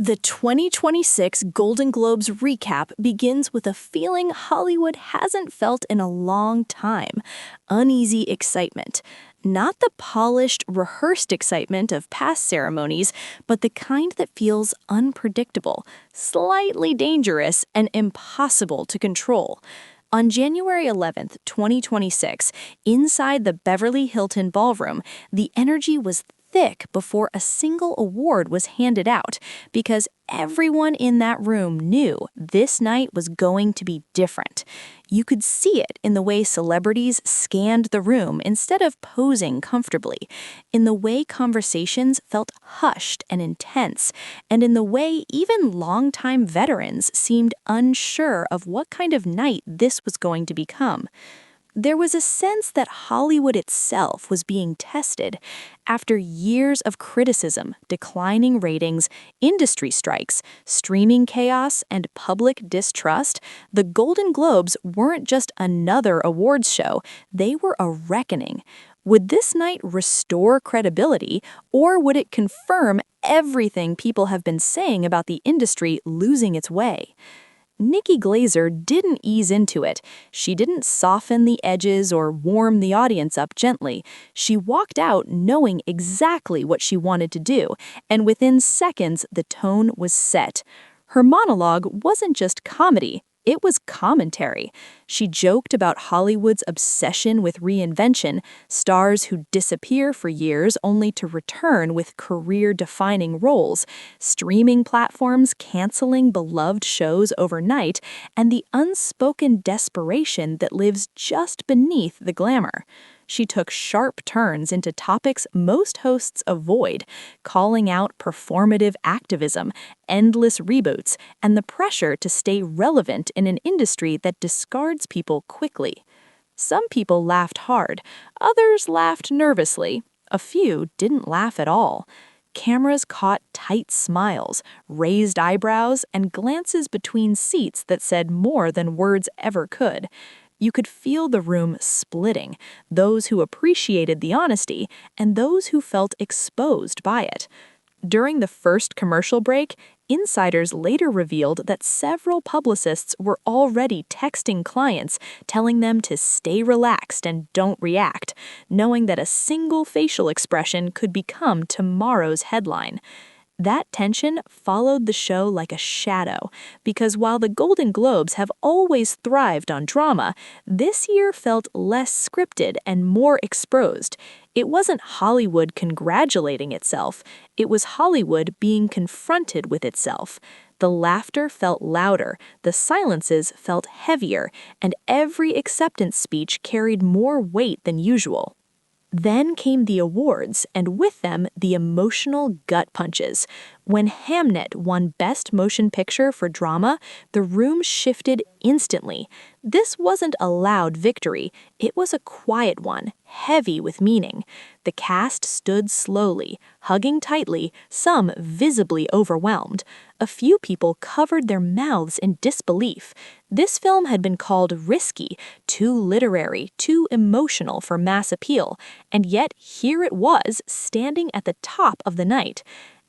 The 2026 Golden Globes recap begins with a feeling Hollywood hasn't felt in a long time: uneasy excitement. Not the polished, rehearsed excitement of past ceremonies, but the kind that feels unpredictable, slightly dangerous, and impossible to control. On January 11th, 2026, inside the Beverly Hilton Ballroom, the energy was thick before a single award was handed out, because everyone in that room knew this night was going to be different. You could see it in the way celebrities scanned the room instead of posing comfortably, in the way conversations felt hushed and intense, and in the way even longtime veterans seemed unsure of what kind of night this was going to become. There was a sense that Hollywood itself was being tested. After years of criticism, declining ratings, industry strikes, streaming chaos, and public distrust, the Golden Globes weren't just another awards show, they were a reckoning. Would this night restore credibility, or would it confirm everything people have been saying about the industry losing its way? Nikki Glaser didn't ease into it. She didn't soften the edges or warm the audience up gently. She walked out knowing exactly what she wanted to do, and within seconds the tone was set. Her monologue wasn't just comedy, it was commentary. She joked about Hollywood's obsession with reinvention, stars who disappear for years only to return with career-defining roles, streaming platforms canceling beloved shows overnight, and the unspoken desperation that lives just beneath the glamour. She took sharp turns into topics most hosts avoid, calling out performative activism, endless reboots, and the pressure to stay relevant in an industry that discards people quickly. Some people laughed hard, others laughed nervously, a few didn't laugh at all. Cameras caught tight smiles, raised eyebrows, and glances between seats that said more than words ever could. You could feel the room splitting, those who appreciated the honesty and those who felt exposed by it. During the first commercial break, insiders later revealed that several publicists were already texting clients, telling them to stay relaxed and don't react, knowing that a single facial expression could become tomorrow's headline. That tension followed the show like a shadow, because while the Golden Globes have always thrived on drama, this year felt less scripted and more exposed. It wasn't Hollywood congratulating itself, it was Hollywood being confronted with itself. The laughter felt louder, the silences felt heavier, and every acceptance speech carried more weight than usual. Then came the awards, and with them, the emotional gut punches. When Hamnet won Best Motion Picture for Drama, the room shifted instantly. This wasn't a loud victory, it was a quiet one, heavy with meaning. The cast stood slowly, hugging tightly, some visibly overwhelmed. A few people covered their mouths in disbelief. This film had been called risky, too literary, too emotional for mass appeal, and yet here it was, standing at the top of the night.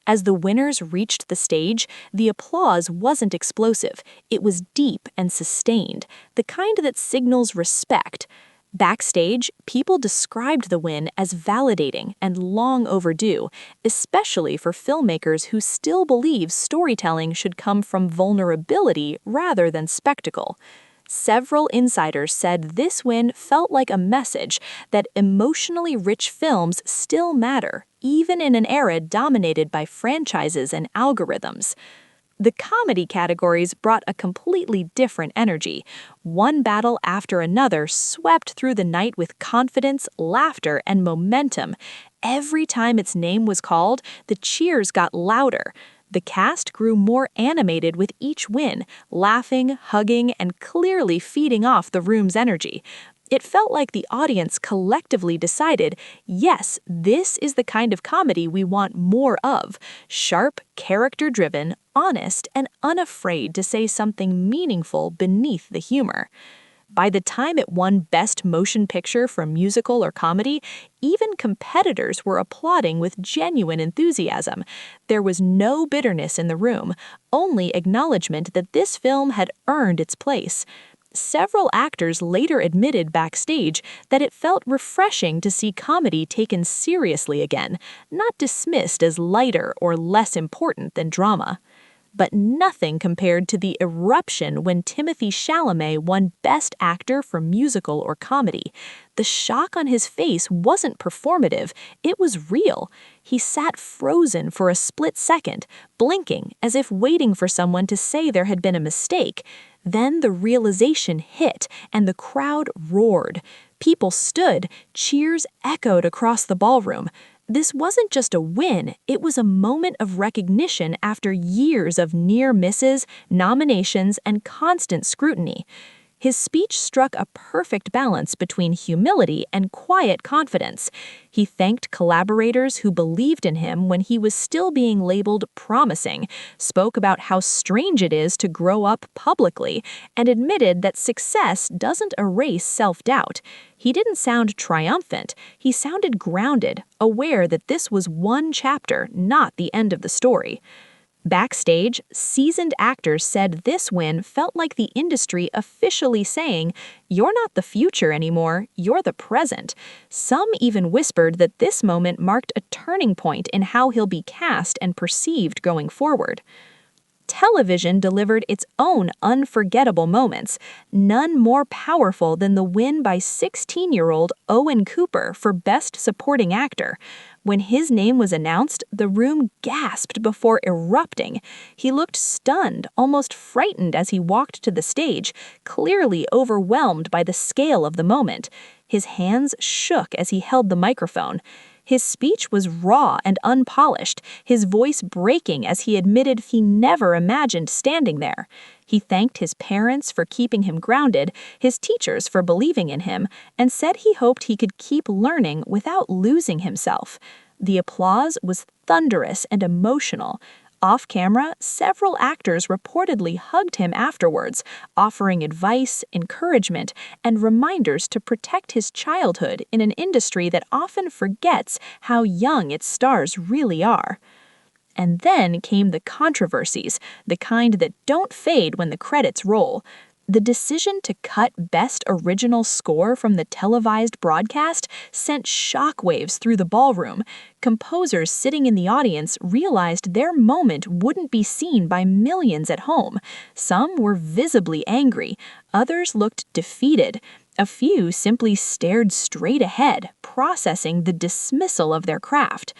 As the winners reached the stage, the applause wasn't explosive. It was deep and sustained, the kind that signals respect. Backstage, people described the win as validating and long overdue, especially for filmmakers who still believe storytelling should come from vulnerability rather than spectacle. Several insiders said this win felt like a message that emotionally rich films still matter, even in an era dominated by franchises and algorithms. The comedy categories brought a completely different energy. One battle after another swept through the night with confidence, laughter, and momentum. Every time its name was called, the cheers got louder. The cast grew more animated with each win, laughing, hugging, and clearly feeding off the room's energy. It felt like the audience collectively decided, yes, this is the kind of comedy we want more of: sharp, character-driven, honest, and unafraid to say something meaningful beneath the humor. By the time it won Best Motion Picture for Musical or Comedy, even competitors were applauding with genuine enthusiasm. There was no bitterness in the room, only acknowledgement that this film had earned its place. Several actors later admitted backstage that it felt refreshing to see comedy taken seriously again, not dismissed as lighter or less important than drama. But nothing compared to the eruption when Timothée Chalamet won Best Actor for Musical or Comedy. The shock on his face wasn't performative, it was real. He sat frozen for a split second, blinking as if waiting for someone to say there had been a mistake. Then the realization hit, and the crowd roared. People stood, cheers echoed across the ballroom. This wasn't just a win, it was a moment of recognition after years of near misses, nominations, and constant scrutiny. His speech struck a perfect balance between humility and quiet confidence. He thanked collaborators who believed in him when he was still being labeled promising, spoke about how strange it is to grow up publicly, and admitted that success doesn't erase self-doubt. He didn't sound triumphant, he sounded grounded, aware that this was one chapter, not the end of the story. Backstage, seasoned actors said this win felt like the industry officially saying, "You're not the future anymore, you're the present." Some even whispered that this moment marked a turning point in how he'll be cast and perceived going forward. Television delivered its own unforgettable moments, none more powerful than the win by 16-year-old Owen Cooper for Best Supporting Actor. When his name was announced, the room gasped before erupting. He looked stunned, almost frightened as he walked to the stage, clearly overwhelmed by the scale of the moment. His hands shook as he held the microphone. His speech was raw and unpolished, his voice breaking as he admitted he never imagined standing there. He thanked his parents for keeping him grounded, his teachers for believing in him, and said he hoped he could keep learning without losing himself. The applause was thunderous and emotional. Off camera, several actors reportedly hugged him afterwards, offering advice, encouragement, and reminders to protect his childhood in an industry that often forgets how young its stars really are. And then came the controversies, the kind that don't fade when the credits roll. The decision to cut Best Original Score from the televised broadcast sent shockwaves through the ballroom. Composers sitting in the audience realized their moment wouldn't be seen by millions at home. Some were visibly angry, others looked defeated. A few simply stared straight ahead, processing the dismissal of their craft.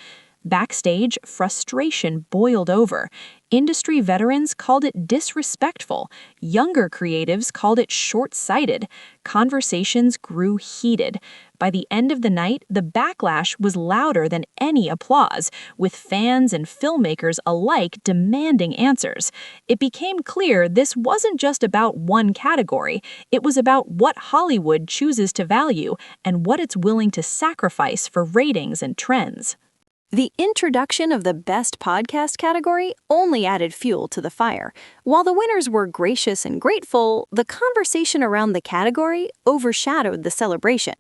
Backstage, frustration boiled over. Industry veterans called it disrespectful. Younger creatives called it short-sighted. Conversations grew heated. By the end of the night, the backlash was louder than any applause, with fans and filmmakers alike demanding answers. It became clear this wasn't just about one category. It was about what Hollywood chooses to value and what it's willing to sacrifice for ratings and trends. The introduction of the Best Podcast category only added fuel to the fire. While the winners were gracious and grateful, the conversation around the category overshadowed the celebration.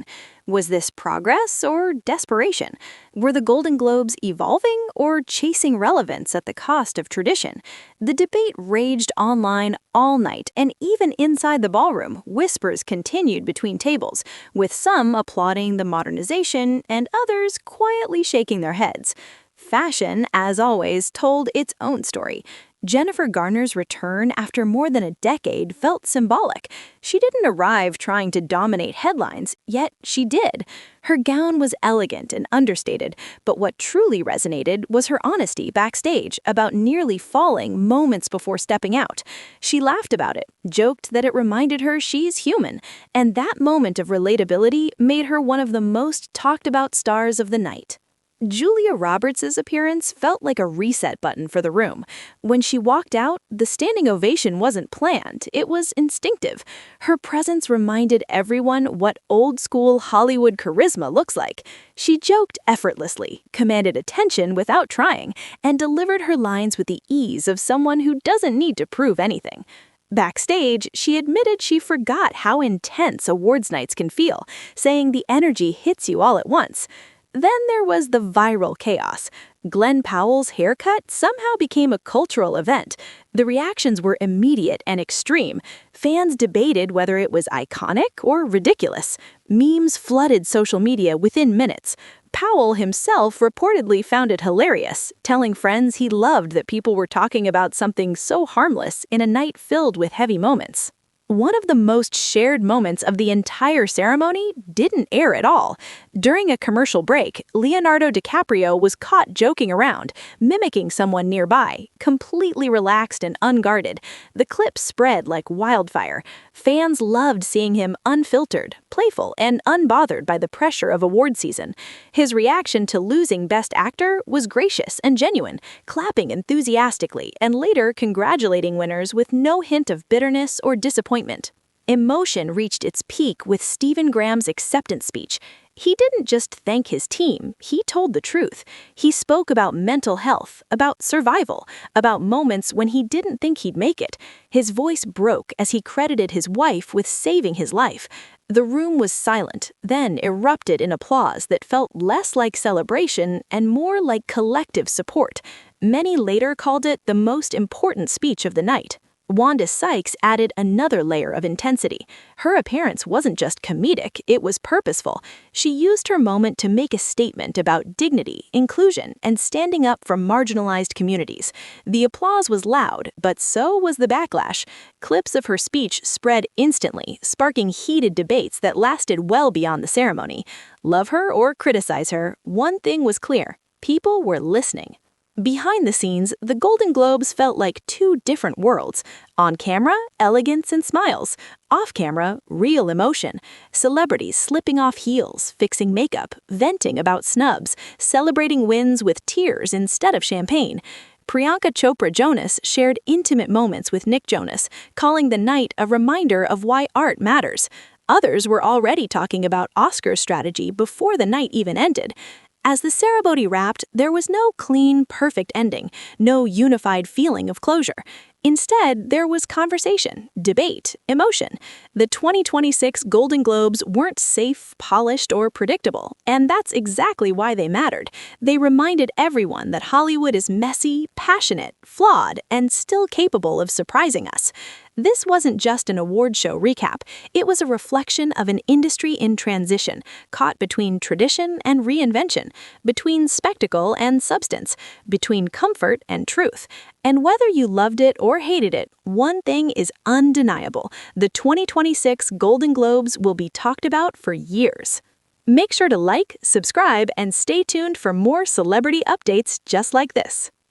Was this progress or desperation? Were the Golden Globes evolving or chasing relevance at the cost of tradition? The debate raged online all night, and even inside the ballroom, whispers continued between tables, with some applauding the modernization and others quietly shaking their heads. Fashion, as always, told its own story. Jennifer Garner's return after more than a decade felt symbolic. She didn't arrive trying to dominate headlines, yet she did. Her gown was elegant and understated, but what truly resonated was her honesty backstage about nearly falling moments before stepping out. She laughed about it, joked that it reminded her she's human, and that moment of relatability made her one of the most talked about stars of the night. Julia Roberts' appearance felt like a reset button for the room. When she walked out, the standing ovation wasn't planned, it was instinctive. Her presence reminded everyone what old-school Hollywood charisma looks like. She joked effortlessly, commanded attention without trying, and delivered her lines with the ease of someone who doesn't need to prove anything. Backstage, she admitted she forgot how intense awards nights can feel, saying the energy hits you all at once. Then there was the viral chaos. Glenn Powell's haircut somehow became a cultural event. The reactions were immediate and extreme. Fans debated whether it was iconic or ridiculous. Memes flooded social media within minutes. Powell himself reportedly found it hilarious, telling friends he loved that people were talking about something so harmless in a night filled with heavy moments. One of the most shared moments of the entire ceremony didn't air at all. During a commercial break, Leonardo DiCaprio was caught joking around, mimicking someone nearby, completely relaxed and unguarded. The clip spread like wildfire. Fans loved seeing him unfiltered, playful, and unbothered by the pressure of award season. His reaction to losing Best Actor was gracious and genuine, clapping enthusiastically and later congratulating winners with no hint of bitterness or disappointment. Emotion reached its peak with Stephen Graham's acceptance speech. He didn't just thank his team, he told the truth. He spoke about mental health, about survival, about moments when he didn't think he'd make it. His voice broke as he credited his wife with saving his life. The room was silent, then erupted in applause that felt less like celebration and more like collective support. Many later called it the most important speech of the night. Wanda Sykes added another layer of intensity. Her appearance wasn't just comedic, it was purposeful. She used her moment to make a statement about dignity, inclusion, and standing up for marginalized communities. The applause was loud, but so was the backlash. Clips of her speech spread instantly, sparking heated debates that lasted well beyond the ceremony. Love her or criticize her, one thing was clear: people were listening. Behind the scenes, the Golden Globes felt like two different worlds. On camera, elegance and smiles. Off camera, real emotion. Celebrities slipping off heels, fixing makeup, venting about snubs, celebrating wins with tears instead of champagne. Priyanka Chopra Jonas shared intimate moments with Nick Jonas, calling the night a reminder of why art matters. Others were already talking about Oscar strategy before the night even ended. As the ceremony wrapped, there was no clean, perfect ending, no unified feeling of closure. Instead, there was conversation, debate, emotion. The 2026 Golden Globes weren't safe, polished, or predictable, and that's exactly why they mattered. They reminded everyone that Hollywood is messy, passionate, flawed, and still capable of surprising us. This wasn't just an award show recap, it was a reflection of an industry in transition, caught between tradition and reinvention, between spectacle and substance, between comfort and truth. And whether you loved it or hated it, one thing is undeniable: the 2026 Golden Globes will be talked about for years. Make sure to like, subscribe, and stay tuned for more celebrity updates just like this.